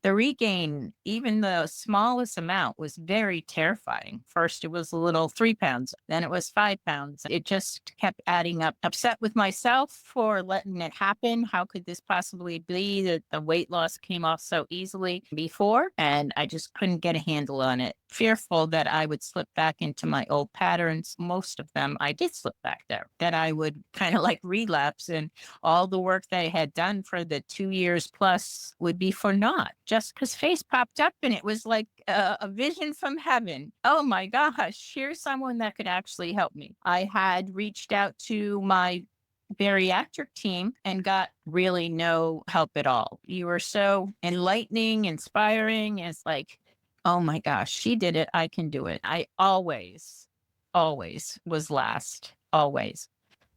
The regain, even the smallest amount, was very terrifying. First, it was a little 3 pounds, then it was 5 pounds. It just kept adding up. Upset with myself for letting it happen. How could this possibly be that the weight loss came off so easily before? And I just couldn't get a handle on it. Fearful that I would slip back into my old patterns. Most of them I did slip back there, that I would kind of like relapse, and all the work that I had done for the 2 years plus would be for naught just because face popped up and it was like a vision from heaven. Oh my gosh, here's someone that could actually help me. I had reached out to my bariatric team and got really no help at all. You were so enlightening, inspiring. It's like, oh my gosh, she did it. I can do it. I always was last, always.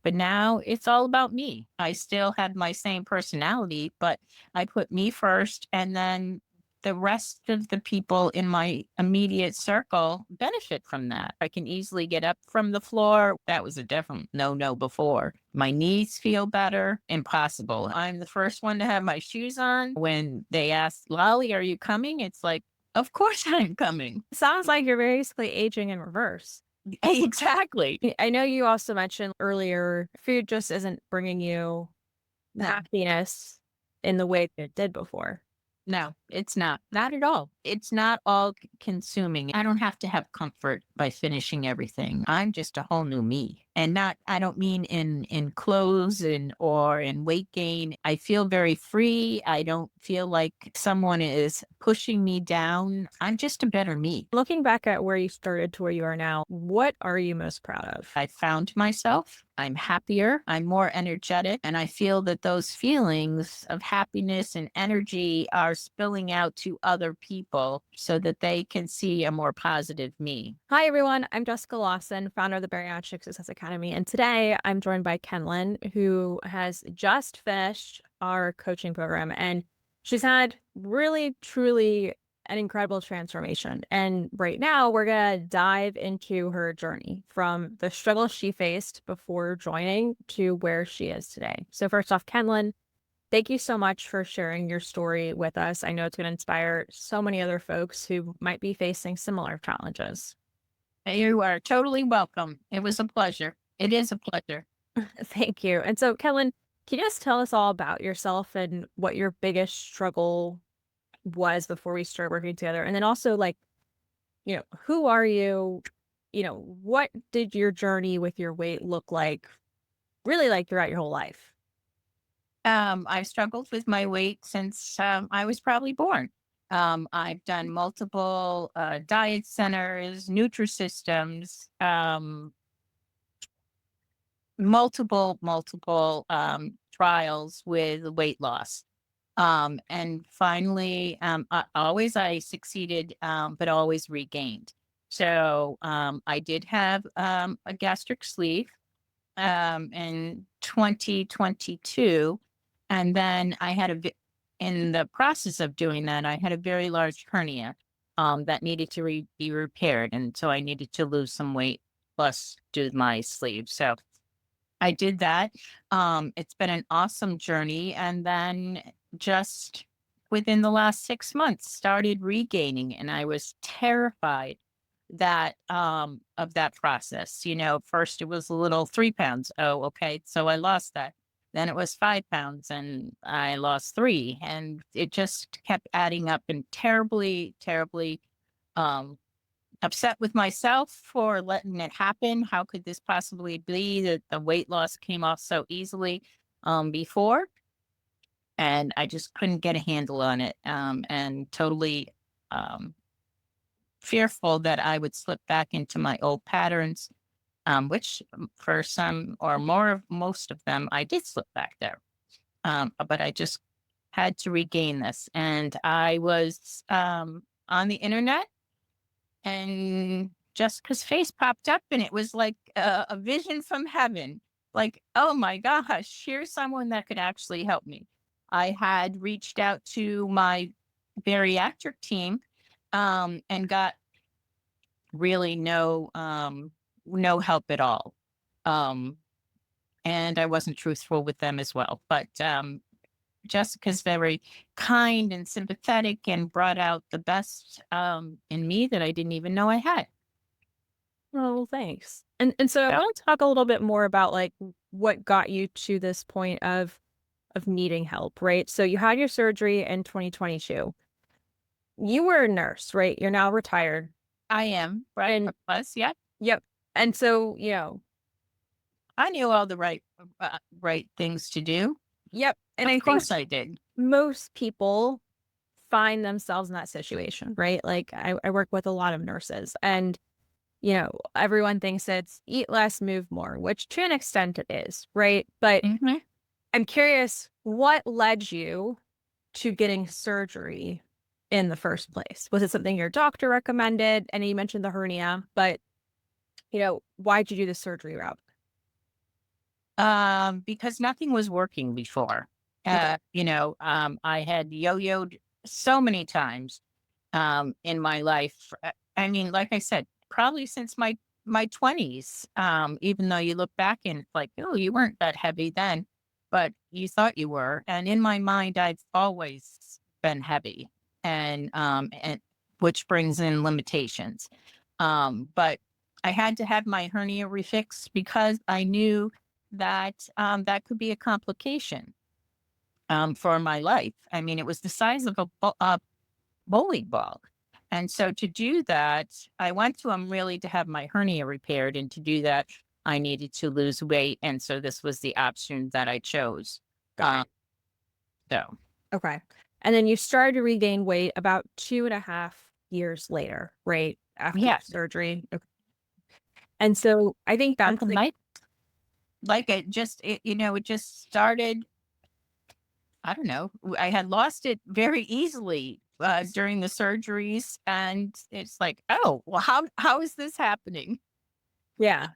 But now it's all about me. I still had my same personality, but I put me first. And then the rest of the people in my immediate circle benefit from that. I can easily get up from the floor. That was a definite no no before. My knees feel better. Impossible. I'm the first one to have my shoes on. When they ask, Lolly, are you coming? It's like, of course I'm coming. Sounds like you're basically aging in reverse. Exactly. I know you also mentioned earlier food just isn't bringing you the No. happiness in the way that it did before. No, it's not. Not at all. It's not all consuming. I don't have to have comfort by finishing everything. I'm just a whole new me. And not I don't mean in clothes and or in weight gain. I feel very free. I don't feel like someone is pushing me down. I'm just a better me. Looking back at where you started to where you are now, what are you most proud of? I found myself. I'm happier. I'm more energetic. And I feel that those feelings of happiness and energy are spilling out to other people so that they can see a more positive me. Hi, everyone. I'm Jessica Lawson, founder of the Bariatric Success Academy. And today I'm joined by Kenlyn, who has just finished our coaching program. And she's had really, truly an incredible transformation. And right now we're going to dive into her journey from the struggle she faced before joining to where she is today. So, first off, Kenlyn, thank you so much for sharing your story with us. I know it's going to inspire so many other folks who might be facing similar challenges. You are totally welcome. It was a pleasure. It is a pleasure. Thank you. And so, Kellen, can you just tell us all about yourself and what your biggest struggle was before we started working together? And then also, like, who are you? What did your journey with your weight look like, really like throughout your whole life? I've struggled with my weight since I was probably born. I've done multiple diet centers, Nutrisystems, multiple trials with weight loss. And finally, I succeeded, but always regained. So I did have a gastric sleeve in 2022. And then in the process of doing that, I had a very large hernia that needed to be repaired. And so I needed to lose some weight plus do my sleeve. So I did that. It's been an awesome journey. And then just within the last 6 months, started regaining. And I was terrified that of that process. First it was a little 3 pounds. Oh, okay. So I lost that. Then it was 5 pounds and I lost three. And it just kept adding up and terribly um upset with myself for letting it happen. How could this possibly be that the weight loss came off so easily before? And I just couldn't get a handle on it. And totally um fearful that I would slip back into my old patterns, which for some or more of most of them, I did slip back there. But I just had to regain this. And I was on the internet, and Jessica's face popped up, and it was like a vision from heaven. Like, oh my gosh, here's someone that could actually help me. I had reached out to my bariatric team and got really no help at all. Um, and I wasn't truthful with them as well. But Jessica's very kind and sympathetic and brought out the best in me that I didn't even know I had. Oh, well, thanks. And so I So want to talk a little bit more about like what got you to this point of needing help, right? So you had your surgery in 2022. You were a nurse, right? You're now retired. I am right. And Plus, yeah, yep. And so, I knew all the right things to do. yep. And Of I think course, I did. most people find themselves in that situation, right? Like I work with a lot of nurses and everyone thinks it's eat less, move more, which to an extent it is, right? But Hmm. I'm curious, what led you to getting surgery in the first place? Was it something your doctor recommended? And you mentioned the hernia, but why'd you do the surgery route? Because nothing was working before. Okay. I had yo-yoed so many times in my life. I mean, like I said, probably since my 20s. Even though you look back and it's like, oh, you weren't that heavy then, but you thought you were. And in my mind, I've always been heavy, and which brings in limitations. But I had to have my hernia refixed because I knew that that could be a complication for my life. I mean, it was the size of a bowling ball. And so to do that, I went to him really to have my hernia repaired. And to do that, I needed to lose weight. And so this was the option that I chose. Got Uh, it. so, Okay. And then you started to regain weight about 2.5 years later, right? After the yeah, surgery. Okay. And so I think I that's like it just started. I don't know. I had lost it very easily during the surgeries. And it's like, oh, well, how is this happening? yeah.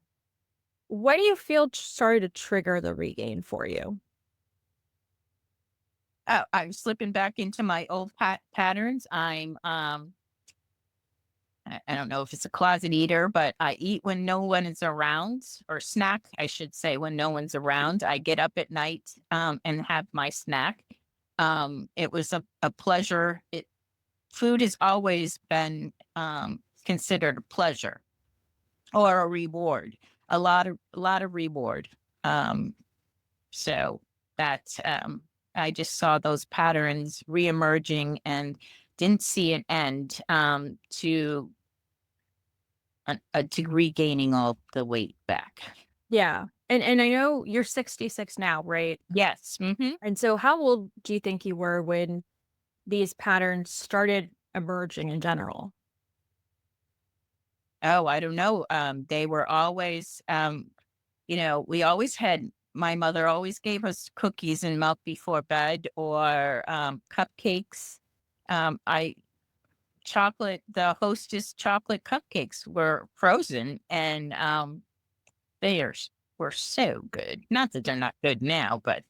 What do you feel started to trigger the regain for you? I'm slipping back into my old patterns. I don't know if it's a closet eater, but I eat when no one is around, or snack, I should say, when no one's around. I get up at night and have my snack. It was a pleasure. Food has always been considered a pleasure or a reward, a lot of reward. Um, so that I just saw those patterns reemerging and didn't see an end to regaining all the weight back. Yeah. And I know you're 66 now, right? Yes. Hmm. And so how old do you think you were when these patterns started emerging in general? Oh, I don't know. They were always, we always had. My mother always gave us cookies and milk before bed, or cupcakes. I chocolate. The Hostess chocolate cupcakes were frozen, and were so good. Not that they're not good now, but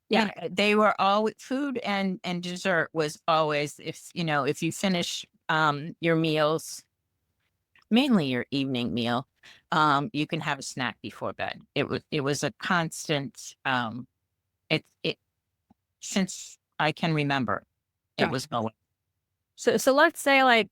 Yeah. they were always food, and dessert was always, if you finish your meals, mainly your evening meal, you can have a snack before bed. It was a constant it since I can remember, it Got was it. going So let's say like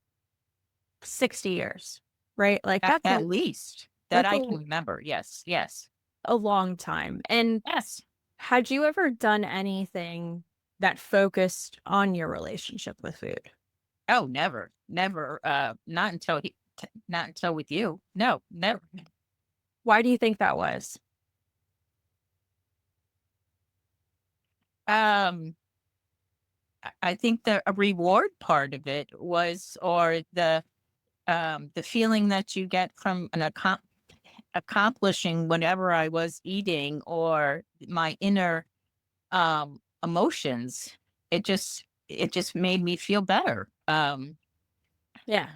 60 years, right? Like at least that that's I can remember. Yes, yes, a long time. And yes. had you ever done anything that focused on your relationship with food? Oh, never, never. Not until with you. No, never. Why do you think that was? Um, I think the a reward part of it was, or the feeling that you get from accomplishing whatever I was eating, or my inner emotions. It just made me feel better. Yeah.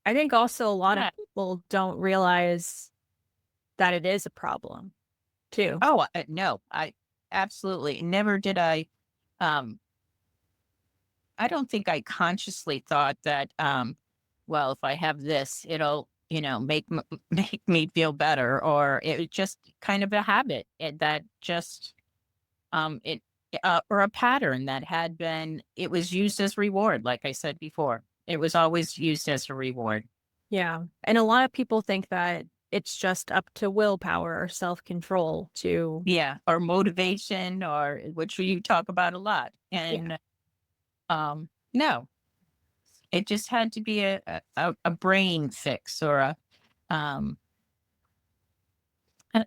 I think also a lot of Yeah. people don't realize that it is a problem too. Oh, no, I absolutely never did. Um, I don't think I consciously thought that. Well, if I have this, it'll make me feel better, or it was just kind of a habit that just it. or a pattern that had been, it was used as reward. Like I said before, it was always used as a reward. Yeah. And a lot of people think that it's just up to willpower or self-control to Yeah. Or motivation, or which you talk about a lot. yeah. And no, it just had to be a brain fix, or um, uh,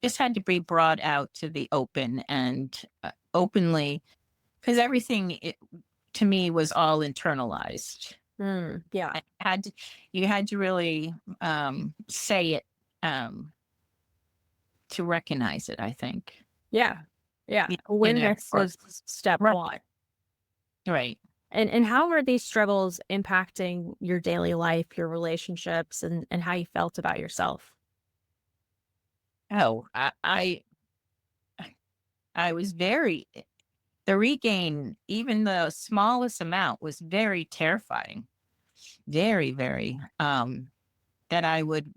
just had to be brought out to the open, and openly, because everything to me was all internalized. Yeah. I had to, you had to really say it to recognize it, I think. Yeah. Yeah. You know, Awareness or is step right, one. right. And how are these struggles impacting your daily life, your relationships, and how you felt about yourself? Oh, I was very, the regain, even the smallest amount, was very terrifying. Very, very. That I would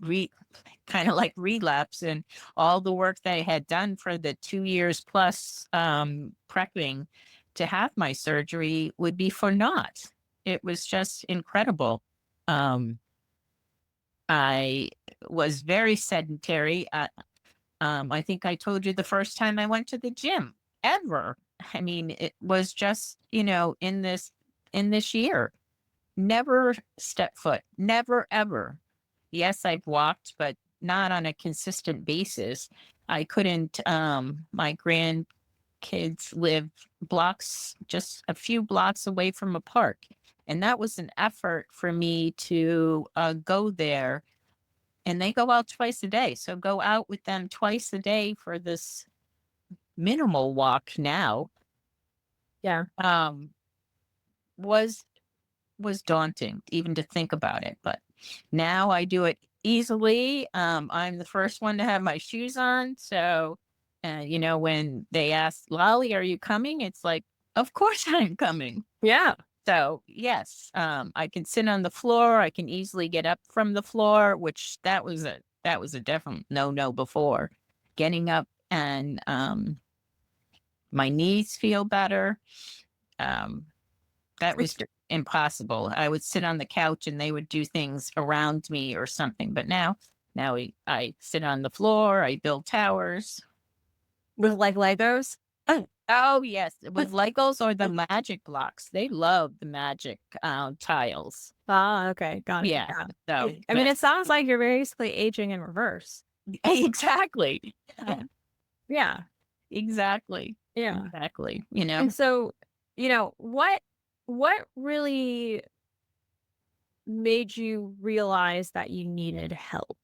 kind of like relapse, and all the work that I had done for the 2 years plus prepping to have my surgery would be for naught. It was just incredible. Um, I was very sedentary. I think I told you the first time I went to the gym ever. I mean, it was just, in this year. Never step foot, never ever. Yes, I've walked, but not on a consistent basis. I couldn't, my grandkids live just a few blocks away from a park. And that was an effort for me to go there. And they go out twice a day. So go out with them twice a day for this minimal walk now, Yeah. um, was daunting even to think about it, but now I do it easily. I'm the first one to have my shoes on, so when they ask, "Lolly, are you coming?" It's like, "Of course I'm coming." Yeah. So yes, I can sit on the floor. I can easily get up from the floor, which that was a definite no before. Getting up, and my knees feel better. Um, that was impossible. I would sit on the couch and they would do things around me or something. But now I sit on the floor. I build towers. With like Legos? Oh yes, with Legos or the magic blocks. They love the magic tiles. Ah, okay. Got it. Yeah. Yeah. So, I mean, but it sounds like you're basically aging in reverse. exactly, Yeah. exactly, Yeah. exactly. And so, what really made you realize that you needed help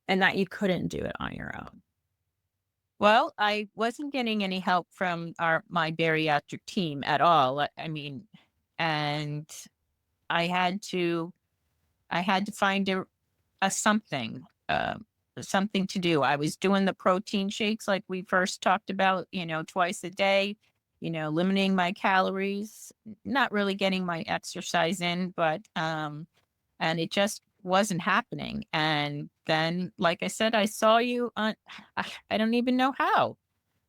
and that you couldn't do it on your own? Well, I wasn't getting any help from my bariatric team at all. I mean, and I had to I had to find a something, something to do. I was doing the protein shakes like we first talked about, twice a day, limiting my calories, not really getting my exercise in, but and it just wasn't happening. And then, like I said, I saw you on, I don't even know how,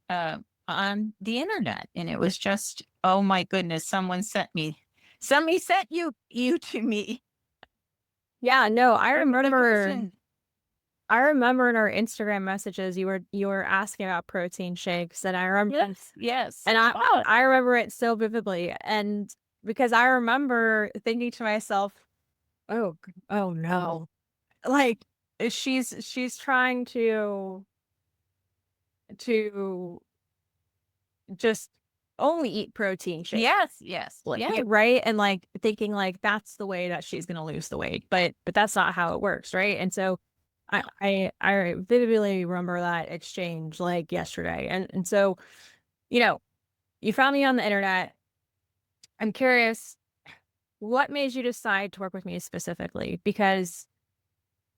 uh, on the internet, and it was just, oh my goodness, somebody sent you to me. Yeah, no, I For the remember person. I remember in our Instagram messages you were asking about protein shakes and I remember Yes, yes. and I Oh, I remember it so vividly and because I remember thinking to myself, oh no. Like she's trying to just only eat protein shakes. yes, yes, Like, yeah. yeah, right? And, like, thinking, like, that's the way that she's gonna lose the weight, but that's not how it works, right? And so I vividly remember that exchange, like, yesterday, and so, you know, you found me on the internet. I'm curious, what made you decide to work with me specifically? Because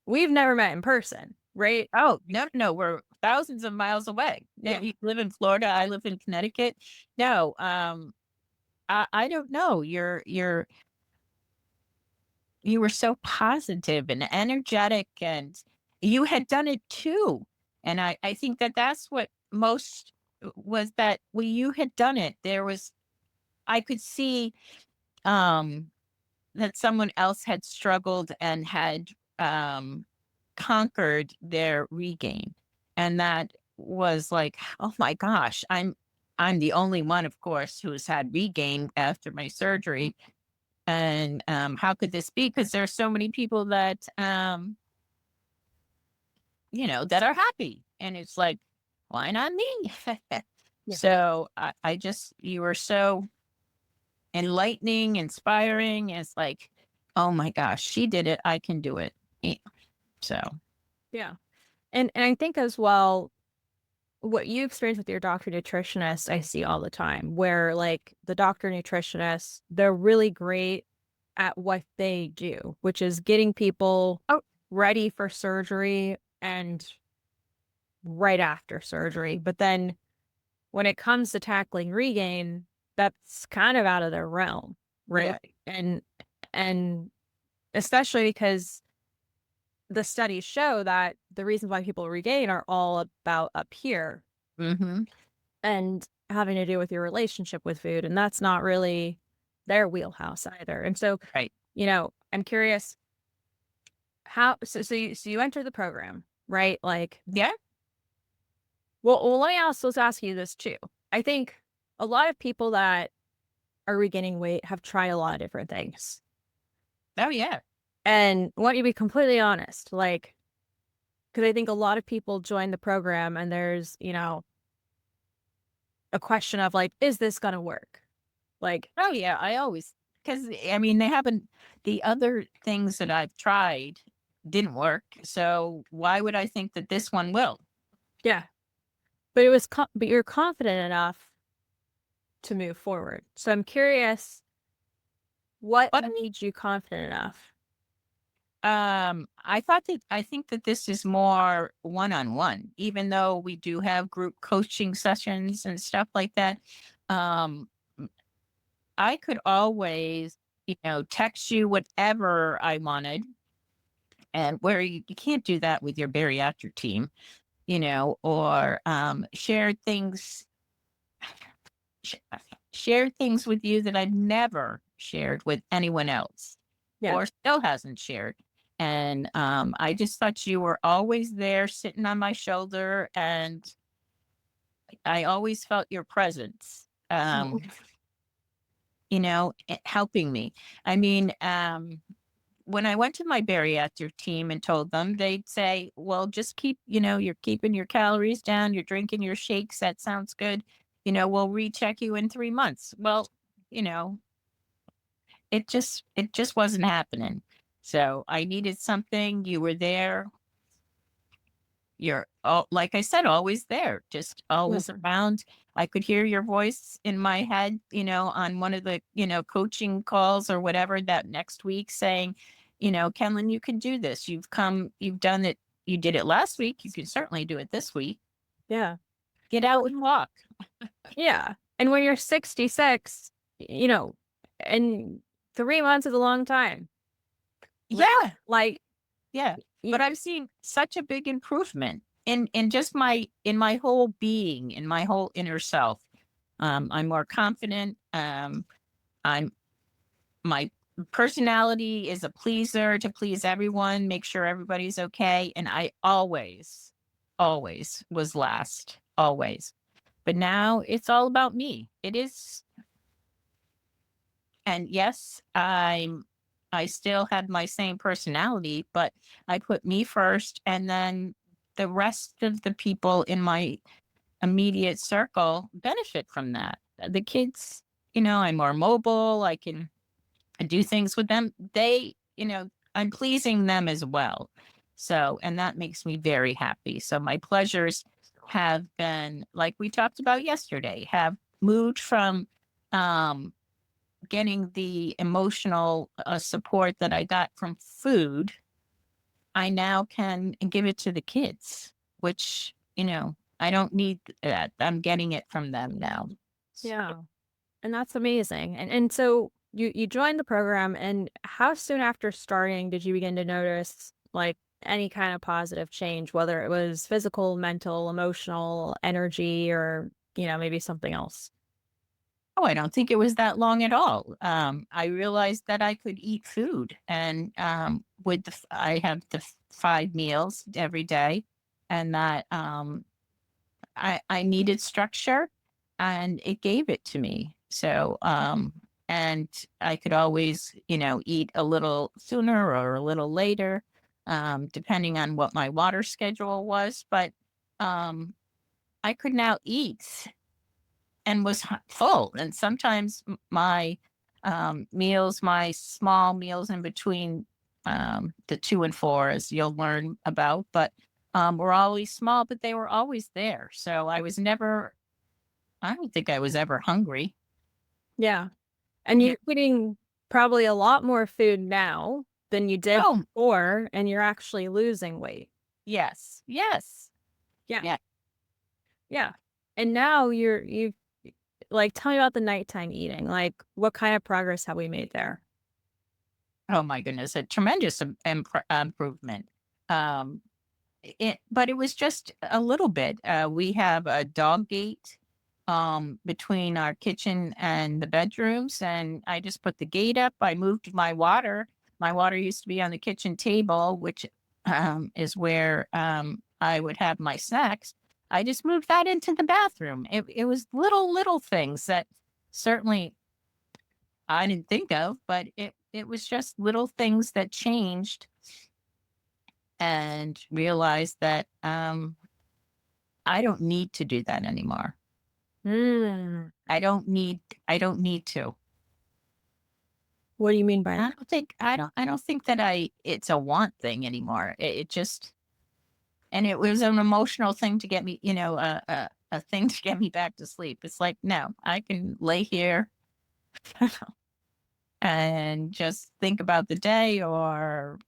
we've never met in person, right? Oh, no, no, we're thousands of miles away. Yeah, Yeah. you live in Florida, I live in Connecticut. No, I don't know. You were so positive and energetic, and you had done it too. And I think that that's what most was that when you had done it, I could see um that someone else had struggled and had um conquered their regain. And that was like, oh my gosh, I'm the only one, of course, who's had regain after my surgery. And how could this be? Because there's so many people that that are happy. And it's like, why not me? Yeah. So I just, you were so enlightening, inspiring. It's like, oh my gosh, she did it. I can do it. Yeah. So, Yeah. And I think as well, what you experience with your doctor nutritionist, I see all the time where like the doctor nutritionists, they're really great at what they do, which is getting people ready for surgery and right after surgery. But then when it comes to tackling regain, that's kind of out of their realm, right? yeah. And especially because the studies show that the reasons why people regain are all about up here Hmm. and having to do with your relationship with food, and that's not really their wheelhouse either. And so, Right. I'm curious how so you enter the program, right? Like, Yeah. well, let's ask you this too. I think a lot of people that are regaining weight have tried a lot of different things. Oh, yeah. And I want you to be completely honest, like, because I think a lot of people join the program and there's, a question of like, is this gonna work? Like, Oh, yeah. Because I mean, they haven't, the other things that I've tried didn't work. So why would I think that this one will? yeah, but you're confident enough to move forward. So I'm curious, what But made you confident enough? I think that this is more one-on-one, even though we do have group coaching sessions and stuff like that. Um, I could always, text you whatever I wanted, and where you can't do that with your bariatric team, or sh- share things with you that I've never shared with anyone else Yeah. or still hasn't shared. And I just thought you were always there sitting on my shoulder, and I always felt your presence. Helping me. I mean, when I went to my bariatric team and told them, they'd say, well, just you're keeping your calories down, you're drinking your shakes. That sounds good. We'll recheck you in 3 months. Well, you know, it just wasn't happening. So I needed something. You were there. You're all, like I said, always there, just Yeah. always around. I could hear your voice in my head, on one of the, coaching calls or whatever that next week saying, Kenlyn, you can do this. You've done it. You did it last week. You can certainly do it this week. Yeah. Get out and walk. Yeah. And when you're 66, and 3 months is a long time. Yeah. Like, Yeah. y- But I've seen such a big improvement in just my whole being, in my whole inner self. I'm more confident. I'm my personality is a pleaser, to please everyone, make sure everybody's okay. And I always was last, always. But now it's all about me. It is. And yes, I still had my same personality, but I put me first, and then the rest of the people in my immediate circle benefit from that. The kids, I'm more mobile. I can do things with them. I'm pleasing them as well. So, and that makes me very happy. So my pleasures have been, like we talked about yesterday, have moved from um getting the emotional support that I got from food. I now can give it to the kids, which, I don't need that. I'm getting it from them now. yeah. And that's amazing. And so you joined the program, and how soon after starting did you begin to notice like any kind of positive change, whether it was physical, mental, emotional, energy, or maybe something else? Oh, I don't think it was that long at all. I realized that I could eat food, and I have the 5 meals every day, and that I needed structure, and it gave it to me. So, and I could always, eat a little sooner or a little later, depending on what my water schedule was. But um, I could now eat and was full. And sometimes my small meals in between the 2 and 4, as you'll learn about, but were always small, but they were always there. So I don't think I was ever hungry. Yeah. And Yeah. you're eating probably a lot more food now than you did Oh, before, and you're actually losing weight. yes. Yes. Yeah. Yeah. Yeah. And now you like, tell me about the nighttime eating. Like, what kind of progress have we made there? Oh my goodness, a tremendous improvement. Um, but it was just a little bit. We have a dog gate between our kitchen and the bedrooms, and I just put the gate up. I moved my water. My water used to be on the kitchen table, which is where I would have my snacks. I just moved that into the bathroom. It was little things that certainly I didn't think of, but it was just little things that changed, and realized that I don't need to do that anymore. Mm. I don't need to. What do you mean by that? I don't think that it's a want thing anymore. It just, and it was an emotional thing to get me, a thing to get me back to sleep. It's like, no, I can lay here and just think about the day, or,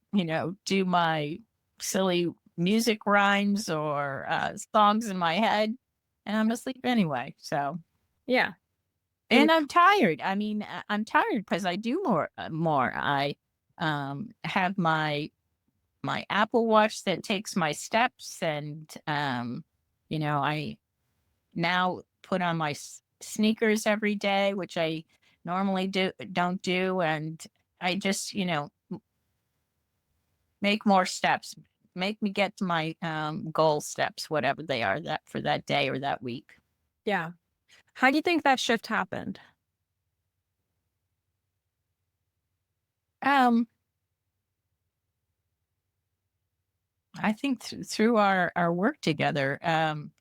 do my silly music rhymes or songs in my head, and I'm asleep anyway. So, Yeah. And and I'm tired. I mean, I'm tired because I do more. I have my Apple Watch that takes my steps, and I now put on my sneakers every day, which I normally don't do, and I just make more steps, make me get to my goal steps, whatever they are, that for that day or that week. yeah. How do you think that shift happened? Um, I think through our work together, I'm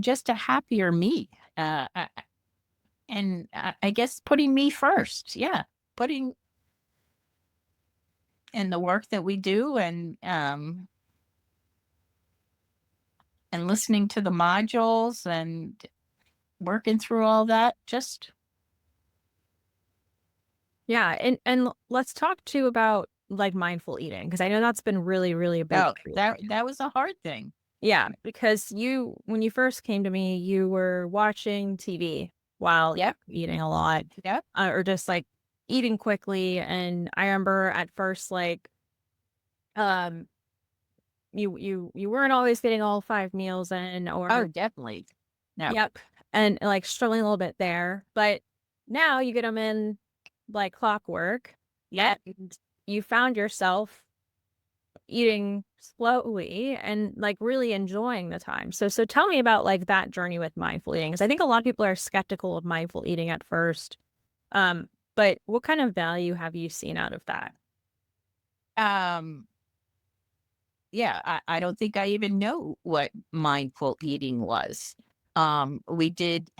just a happier me, and I guess putting me first. Yeah, putting in the work that we do, and listening to the modules and working through all that. Just Yeah, and let's talk too about, like, mindful eating, because I know that's been really, really a big oh, for you. that was a hard thing. Yeah, because when you first came to me, you were watching TV while Yep, eating a lot, yep. or just, like, eating quickly, and I remember at first, like, um, you weren't always getting all 5 meals in, Oh, or definitely. No. yep, and, like, struggling a little bit there, but now you get them in like clockwork, Yep. and you found yourself eating slowly and, like, really enjoying the time. So tell me about, like, that journey with mindful eating, 'cause I think a lot of people are skeptical of mindful eating at first, but what kind of value have you seen out of that? Um, yeah, I don't think I even know what mindful eating was. We did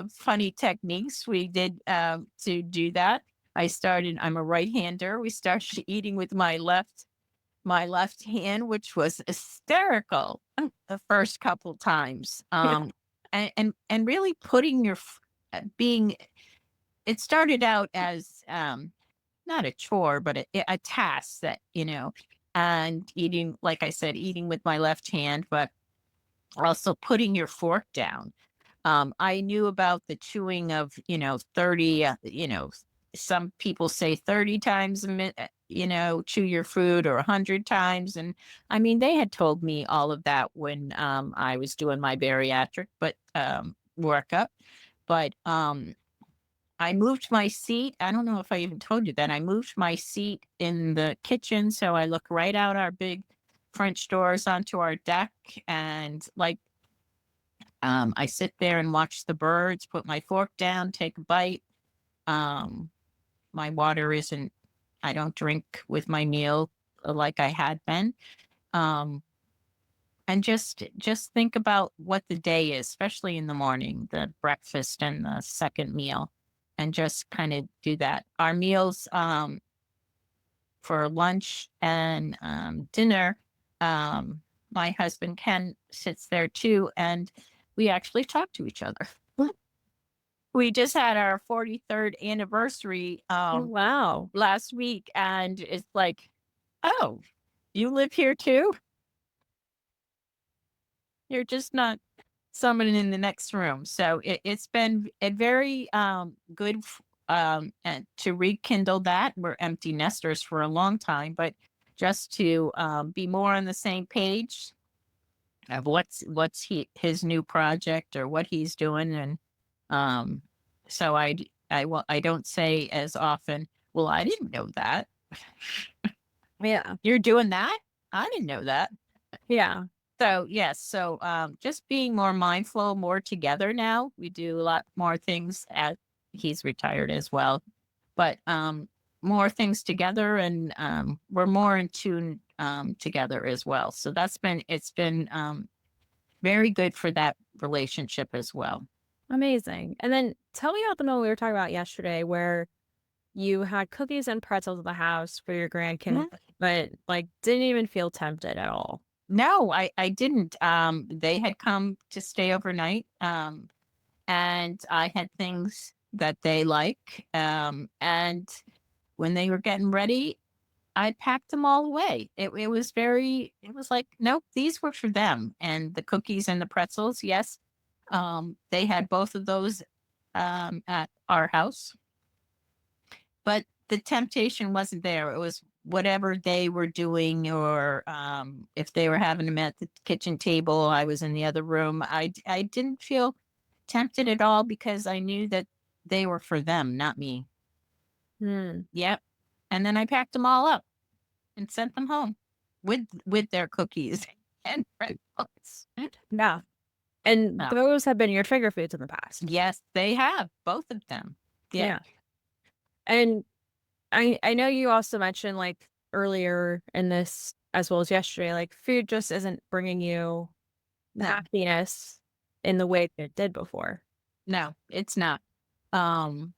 funny techniques we did to do that. I'm a right-hander. We started eating with my left hand, which was hysterical the first couple times. Yeah, And really putting being, it started out as not a chore, but a task that, and eating, like I said, eating with my left hand, but also putting your fork down. I knew about the chewing of, 30, some people say 30 times a minute, chew your food, or 100 times. And I mean, they had told me all of that when I was doing my bariatric workup. But I moved my seat. I don't know if I even told you that. I moved my seat in the kitchen, so I look right out our big French doors onto our deck, and like I sit there and watch the birds, put my fork down, take a bite. Um, my water isn't, I don't drink with my meal like I had been. Um, and just think about what the day is, especially in the morning, the breakfast and the second meal, and just kind of do that. Our meals for lunch and dinner, um, my husband Ken sits there too, and we actually talk to each other. We just had our 43rd anniversary Oh, wow. last week, and it's like, oh, you live here too? You're just not someone in the next room. So it's been a very good and to rekindle that. We're empty nesters for a long time, but just to be more on the same page of his new project or what he's doing. And um so I don't say as often, well, I didn't know that. Yeah. You're doing that? I didn't know that. Yeah. So yes, so just being more mindful, more together now. We do a lot more things at he's retired as well, but more things together, and we're more in tune together as well. So it's been very good for that relationship as well. Amazing. And then tell me about the meal we were talking about yesterday where you had cookies and pretzels at the house for your grandkids, Mhm. but, like, didn't even feel tempted at all. No, I didn't. They had come to stay overnight. And I had things that they like. And when they were getting ready, I packed them all away. It was like, nope, these were for them. And the cookies and the pretzels, yes, they had both of those at our house, but the temptation wasn't there. It was whatever they were doing, or if they were having them at the kitchen table, I was in the other room. I didn't feel tempted at all because I knew that they were for them, not me. Hmm. Yep. And then I packed them all up and sent them home with their cookies and pretzels. Yeah. And Oh, those have been your trigger foods in the past. yes, they have, both of them. Yeah. Yeah. And I know you also mentioned, like, earlier in this, as well as yesterday, like, food just isn't bringing you No, happiness in the way that it did before. no, it's not. Um,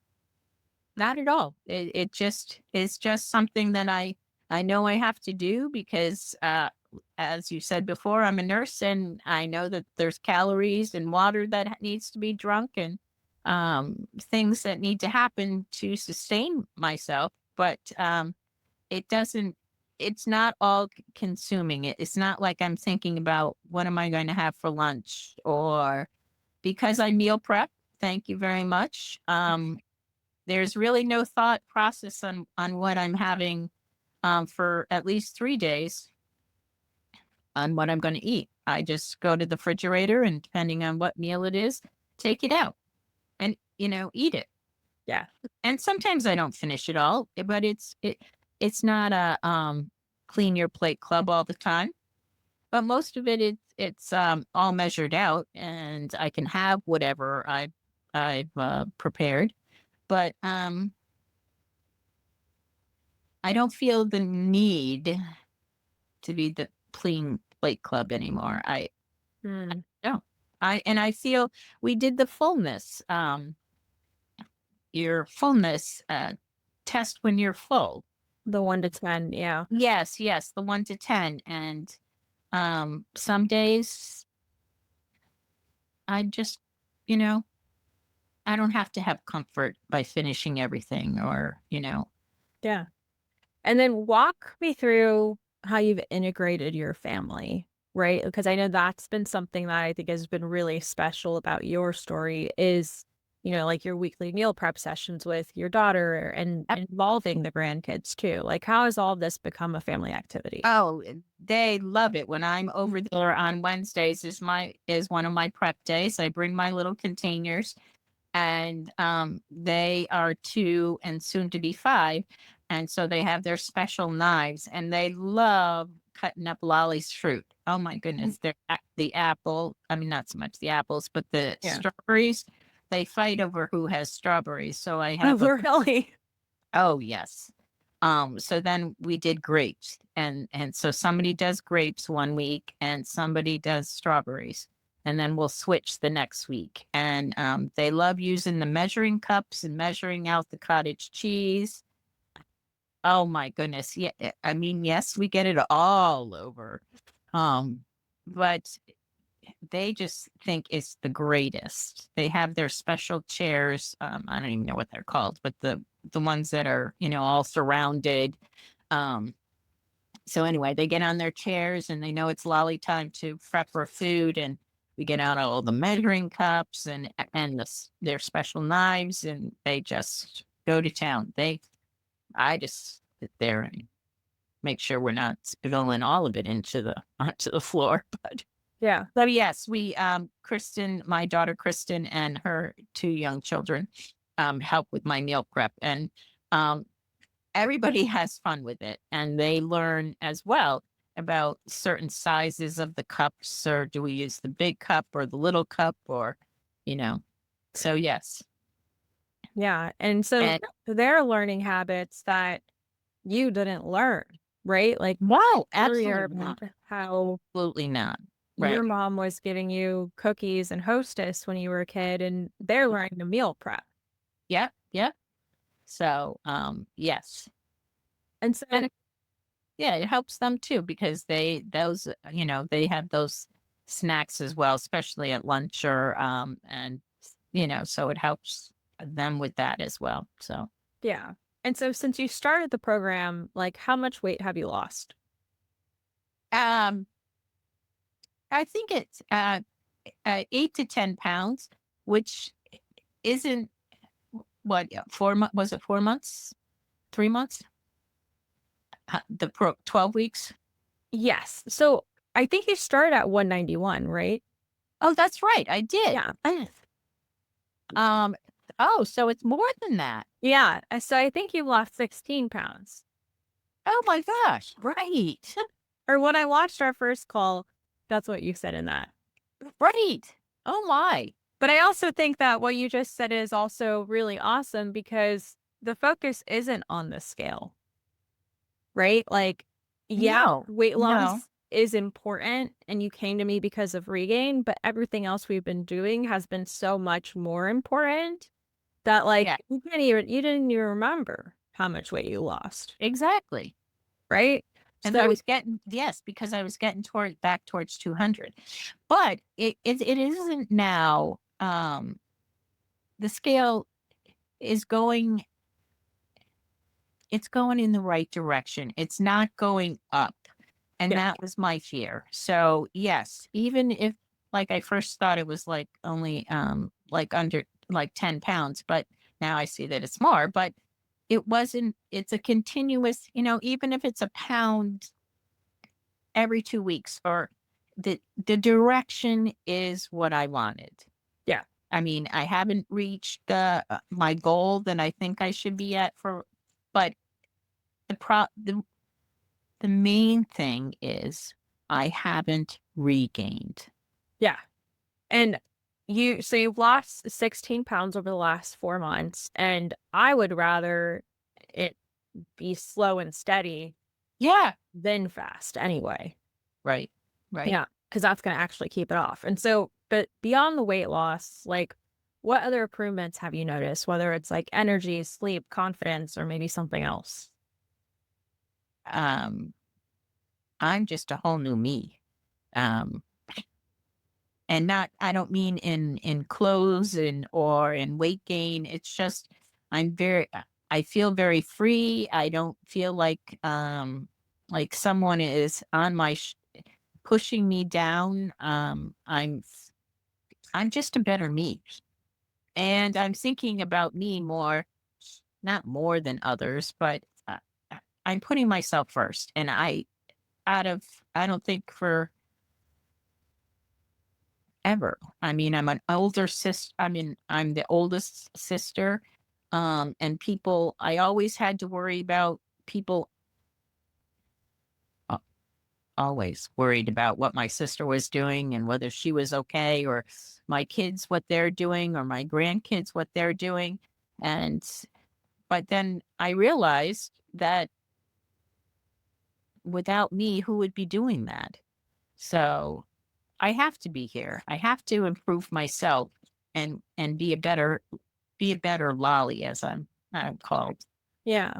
Not at all. It just is just something that I know I have to do because as you said before, I'm a nurse, and I know that there's calories and water that needs to be drunk, and things that need to happen to sustain myself. But it doesn't it's not all consuming. It's not like I'm thinking about what am I going to have for lunch, or because I meal prep. Thank you very much. There's really no thought process on what I'm having for at least 3 days on what I'm going to eat. I just go to the refrigerator, and depending on what meal it is, take it out and eat it. Yeah. And sometimes I don't finish it all, but it's not a clean your plate club all the time. But most of it's all measured out, and I can have whatever I've prepared. But I don't feel the need to be the clean plate club anymore. Mm. Don't. I feel we did the fullness, your fullness test when you're full. The 1 to 10, yeah. Yes, yes, the 1 to 10. And some days I just, you know, I don't have to have comfort by finishing everything, or. Yeah. And then walk me through how you've integrated your family, right? Because I know that's been something that I think has been really special about your story is like your weekly meal prep sessions with your daughter and Yep. involving the grandkids too? Like, how has all this become a family activity? Oh, they love it when I'm over there on Wednesdays is one of my prep days. I bring my little containers, and they are 2 and soon to be 5, and so they have their special knives, and they love cutting up Lolly's fruit. Oh my Mm. goodness, the apple, I mean, not so much the apples, but the Yeah. strawberries, they fight over who has strawberries. So I Oh, have a really? Oh, yes. So then we did grapes, and so somebody does grapes one week and somebody does strawberries, and then we'll switch the next week. And they love using the measuring cups and measuring out the cottage cheese. Oh my goodness. Yeah, I mean, yes, we get it all over. Um, but they just think it's the greatest. They have their special chairs. I don't even know what they're called, but the ones that are, all surrounded. Um, so anyway, they get on their chairs and they know it's lolly time to prep for food, and we get out all the measuring cups and their special knives, and they just go to town. I just sit there and make sure we're not spilling all of it into the onto the floor, but Yeah. so yes, we Kristen, my daughter Kristen, and her 2 young children help with my meal prep, and um everybody has fun with it, and they learn as well about certain sizes of the cups, or do we use the big cup or the little cup, or you know. So yes. Yeah. And so And they're learning habits that you didn't learn, right? Like wow, earlier absolutely not. about how Absolutely not. your Right. mom was giving you cookies and Hostess when you were a kid, and they're learning to meal prep. Yep, yep. So yes. And so, And yeah, it helps them too because they have those snacks as well, especially at lunch or and so it helps them with that as well. So yeah. And so since you started the program, like how much weight have you lost? um I think it's 8 to 10 pounds, which isn't what 4 months, was it 4 months, 3 months, 12 weeks. Yes. So I think you started at 191, right? Oh, that's right, I did. Yeah. um oh, so it's more than that. Yeah. So I think you lost 16 pounds. Oh my gosh, right. Or when I watched our first call, that's what you said in that. Right. Oh my. But I also think that what you just said is also really awesome because the focus isn't on the scale, right? Like, yeah, No, weight no. loss is important and you came to me because of regain, but everything else we've been doing has been so much more important that Yeah, like you didn't even remember how much weight you lost, exactly. right? And I So was getting, yes, because I was getting back towards 200. But it isn't now. The scale is going it's going in the right direction. It's not going up. And yeah, that was my fear. So yes, even if like I first thought it was like only like under like 10 pounds, but now I see that it's more, but it's a continuous, even if it's a pound every 2 weeks, or the direction is what I wanted. yeah, I mean, I haven't reached my goal that I think I should be at but the pro the main thing is I haven't regained. yeah. And so you've lost 16 pounds over the last 4 months, and I would rather it be slow and steady Yeah. than fast anyway. Right. Right. Yeah, because that's going to actually keep it off. And so, but beyond the weight loss, like what other improvements have you noticed, whether it's like energy, sleep, confidence, or maybe something else? Um, I'm just a whole new me. Um, and not I don't mean in clothes and or in weight gain. It's just I feel very free. I don't feel like someone is on pushing me down. I'm just a better me. And I'm thinking about me more, not more than others, but I'm putting myself first. And out of, I don't think for ever. I mean, I'm an older sister. I'm the oldest sister. And people, I always had to worry about people, uh, always worried about what my sister was doing and whether she was okay, or my kids, what they're doing, or my grandkids, what they're doing. And, but then I realized that without me, who would be doing that? So I have to be here. I have to improve myself and be a better lolly, as I'm called, Yeah.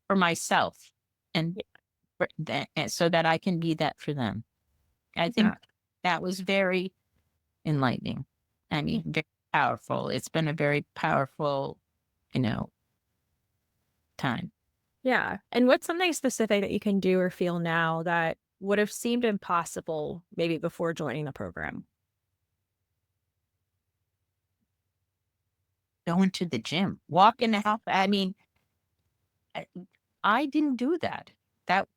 for myself, and and so that I can be that for them. I think Yeah. that was very enlightening. I mean, very powerful. It's been a very powerful, you know, time. Yeah. And what's something specific that you can do or feel now that would have seemed impossible maybe before joining the program? Going to the gym, walking the house. I mean, I I didn't do that.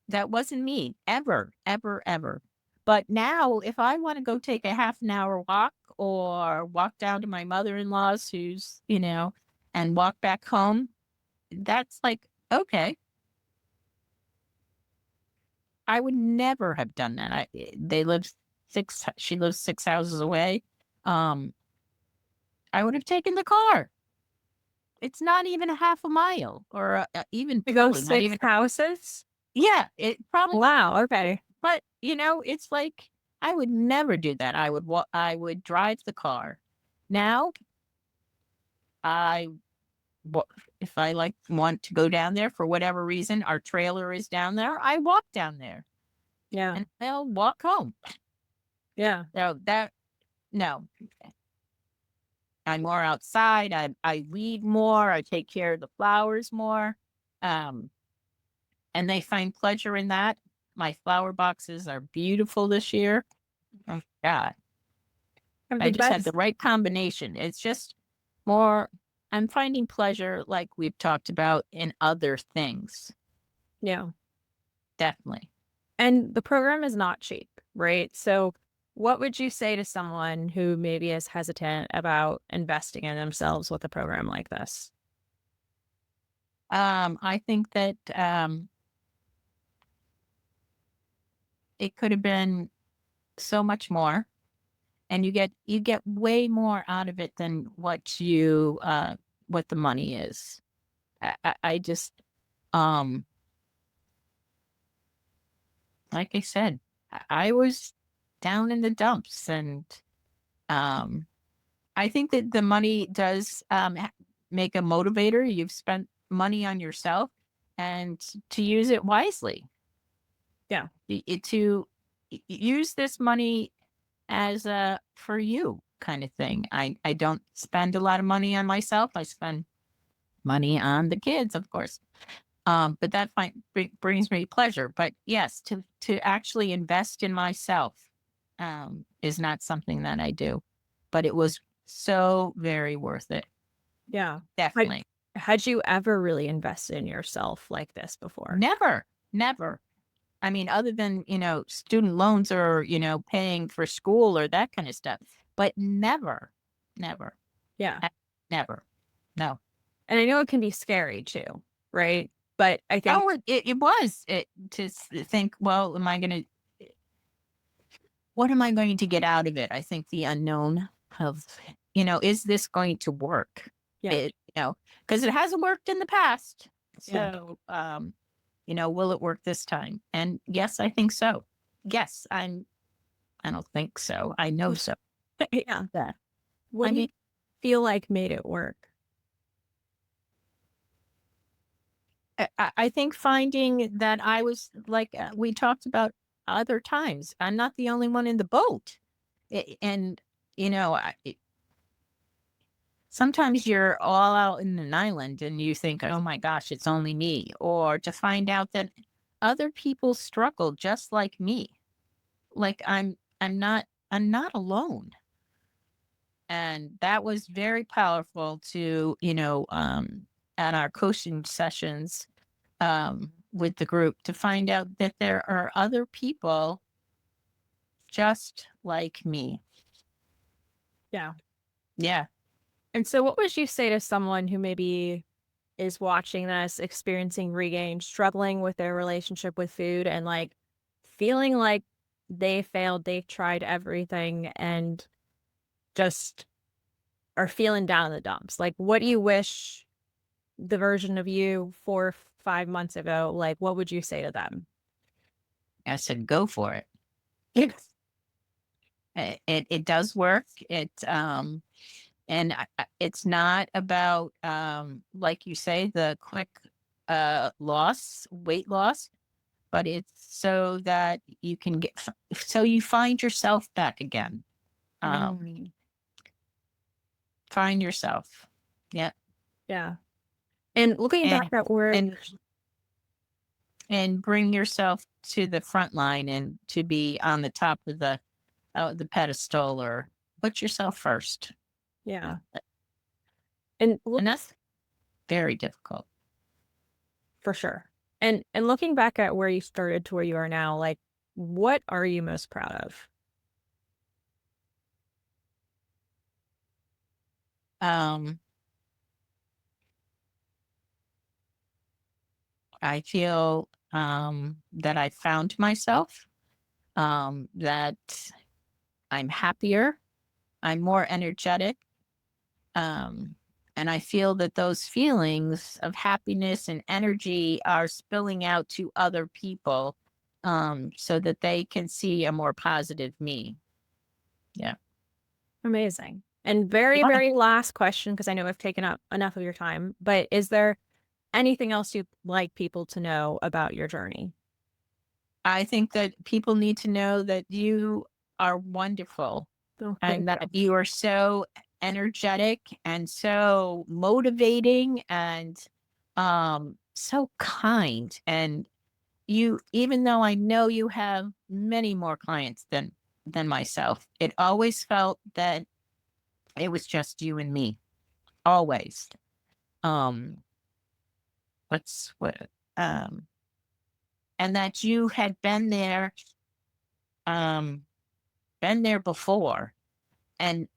That wasn't me ever, ever, ever. But now, if I want to go take a half an hour walk or walk down to my mother-in-law's, who's, and walk back home, that's like, okay, I would never have done that. They live she lives 6 houses away. Um, I would have taken the car. It's not even a half a mile, or even To go probably not 6 even, houses? yeah, it probably. Wow, okay. But, it's like I would never do that. I would drive the car. Now, I wa if I, like, want to go down there for whatever reason, our trailer is down there, I walk down there, Yeah. and I'll walk home. Yeah. So that no, I'm more outside, I read more, I take care of the flowers more, um, and they find pleasure in that. My flower boxes are beautiful this year. Oh, god. And I the just had the best right combination. It's just more, I'm finding pleasure, like we've talked about, in other things. yeah. Definitely. And the program is not cheap, right? So what would you say to someone who maybe is hesitant about investing in themselves with a program like this? I think that it could have been so much more, and you get way more out of it than what the money is. I just, um like I said, I was down in the dumps, and um I think that the money does, make a motivator. You've spent money on yourself, and to use it wisely. Yeah. To use this money as a for you kind of thing. I don't spend a lot of money on myself. I spend money on the kids, of course. But that brings me pleasure. But yes, to actually invest in myself, is not something that I do. But it was so very worth it. Yeah. Had Definitely. had you ever really invested in yourself like this before? Never, never. I mean, other than, student loans, or, paying for school or that kind of stuff, but never, never, Yeah. a- never. No. And I know it can be scary too, right? But I think Oh, it was to think, well, what am I going to get out of it? I think the unknown of, is this going to work? yeah, Because it hasn't worked in the past. yeah. So, will it work this time? And yes, I think so. Yes, I don't think so. I know so. Yeah. Yeah. What I do you mean, feel like made it work? I think finding that I was like, we talked about other times, I'm not the only one in the boat. And, sometimes you're all out in an island and you think, oh my gosh, it's only me. Or to find out that other people struggle just like me. Like I'm not alone. And that was very powerful to, at our coaching sessions with the group, to find out that there are other people just like me. Yeah. Yeah. And so what would you say to someone who maybe is watching this, experiencing regain, struggling with their relationship with food and like feeling like they failed, they've tried everything and just are feeling down in the dumps? Like, what do you wish the version of you 4, 5 months ago, like, what would you say to them? I said, go for it. Yes. It does work. And it's not about, like you say, the quick weight loss, but it's so that you can so you find yourself back again. Mm, Find yourself. Yeah. yeah. And looking back And, at where and, and bring yourself to the front line and to be on the top of the pedestal, or put yourself first. yeah. And look And that's very difficult. for sure. And looking back at where you started to where you are now, like, what are you most proud of? Um, I feel that I found myself, that I'm happier, I'm more energetic, um, and I feel that those feelings of happiness and energy are spilling out to other people, so that they can see a more positive me. Yeah. Amazing. And very, Yeah. very last question, because I know I've taken up enough of your time, but is there anything else you'd like people to know about your journey? I think that people need to know that you are wonderful, Oh, thank and that you. you are so energetic and so motivating, and so kind. And even though I know you have many more clients than myself, it always felt that it was just you and me, always. um what's what um and that you had um been there before, and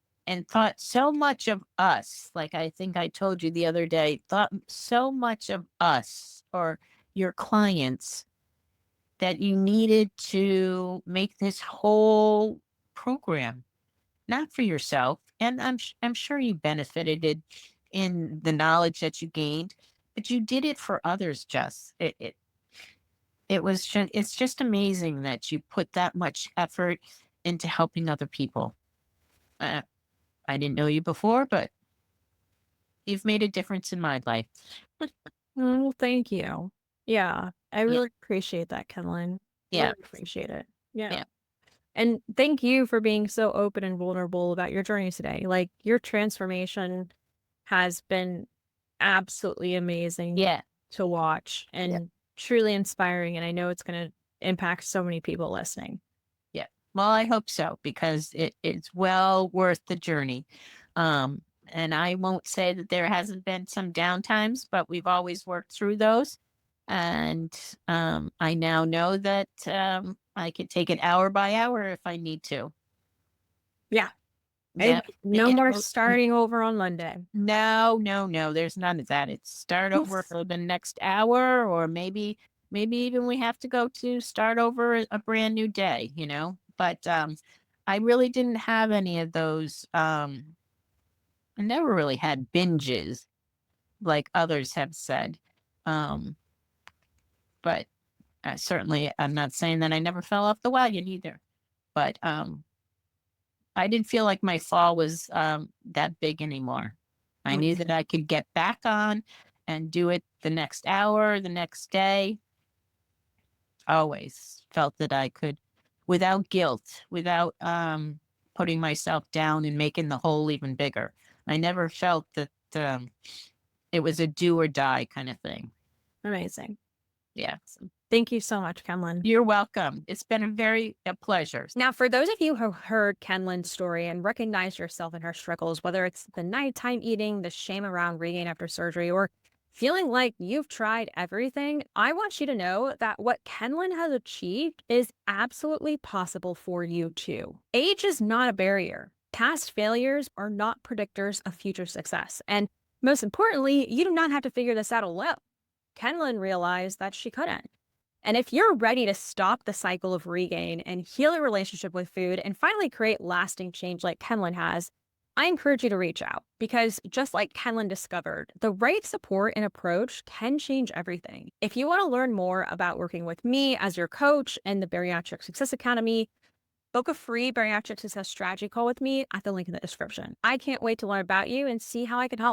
thought so much of us. Like, I think I told you the other day, thought so much of us, or your clients, that you needed to make this whole program, not for yourself. And I'm sure you benefited it in the knowledge that you gained, but you did it for others. Just it's just amazing that you put that much effort into helping other people. uh, I didn't know you before, but you've made a difference in my life. Oh, well, thank you. Yeah, I Yeah. really appreciate that, Kenlyn. Yeah. Really appreciate it. Yeah. Yeah. And thank you for being so open and vulnerable about your journey today. Like, your transformation has been absolutely amazing Yeah. to watch Yeah. and truly inspiring. And I know it's going to impact so many people listening. Yeah. Well, I hope so, because it's well worth the journey. And I won't say that there hasn't been some downtimes, but we've always worked through those. And I now know that I could take it hour by hour if I need to. Yeah. Yeah. And no more starting over on Monday. No, no, no, there's none of that. It's start over for the next hour, or maybe even we have to go to start over a brand new day, you know? But I really didn't have any of those. I never really had binges like others have said. Um, but certainly I'm not saying that I never fell off the wagon either. But I didn't feel like my fall was that big anymore. I knew that I could get back on and do it the next hour, the next day. Always felt that I could, without guilt, without putting myself down and making the hole even bigger. I never felt that it was a do or die kind of thing. Amazing. Yeah. Thank you so much, Kenlyn. You're welcome. It's been a pleasure. Now, for those of you who heard Kenlyn's story and recognize yourself in her struggles, whether it's the nighttime eating, the shame around regain after surgery, or feeling like you've tried everything, I want you to know that what Kenlyn has achieved is absolutely possible for you too. Age is not a barrier. Past failures are not predictors of future success. And most importantly, you do not have to figure this out alone. Kenlyn realized that she couldn't. And if you're ready to stop the cycle of regain and heal your relationship with food and finally create lasting change like Kenlyn has, I encourage you to reach out because just like Kenlyn discovered, the right support and approach can change everything. If you want to learn more about working with me as your coach and the Bariatric Success Academy, book a free bariatric success strategy call with me at the link in the description. I can't wait to learn about you and see how I can help.